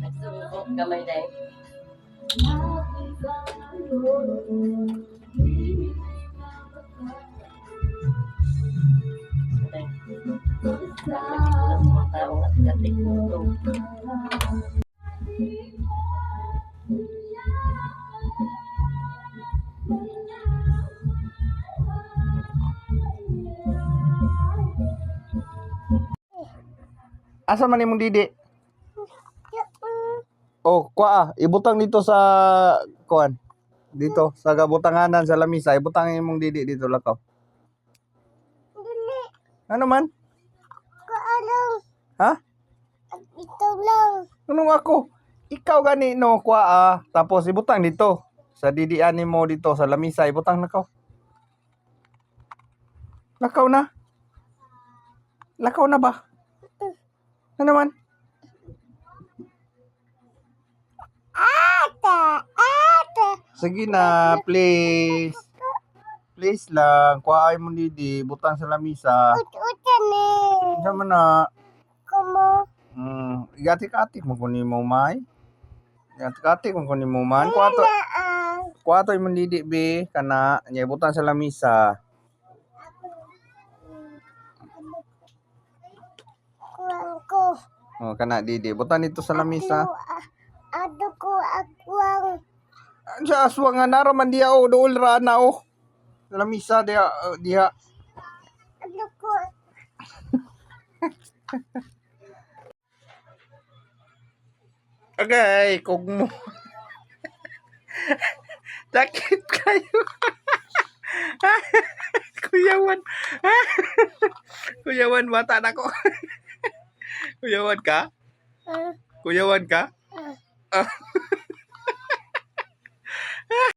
Nagsubok gamay dahil. Mga taong atik-atik mo ito. Asa man imong didi? Oh, kuha ibutang dito sa kuan. Dito sa gabutanganan sa lamisa, ibutang imong didi dito lakaw. Dili. Ano man? Kaalang. Ha? Ito lang. Anong ako? Ikaw gani no kuha tapos ibutang dito sa didian nimo dito sa lamisa, ibutang lakaw. Lakaw na. Lakaw na ba? Ano man? Ate. Sige na, please. Please lang, kuha mo didi, butang sa lamisa. Uta ni. Unsa man na? Como. Igati-kati mo kunin mo may. Igati-kati mo kunin mo man. Naan. Kuha to imong didi be kana nya butang sa lamisa. Kuang ko. Oh, kana didi, butang dito sa lamisa. Ado ko akwang. Ansa aswa nga naraman diha o dool ra na o. Sa lamisa diha. Ado ko. Okay, kog mo. Sakit kayo. Kuyawan. Kuyawan bata na ko. Kuyawan ka? Kuyawan ka?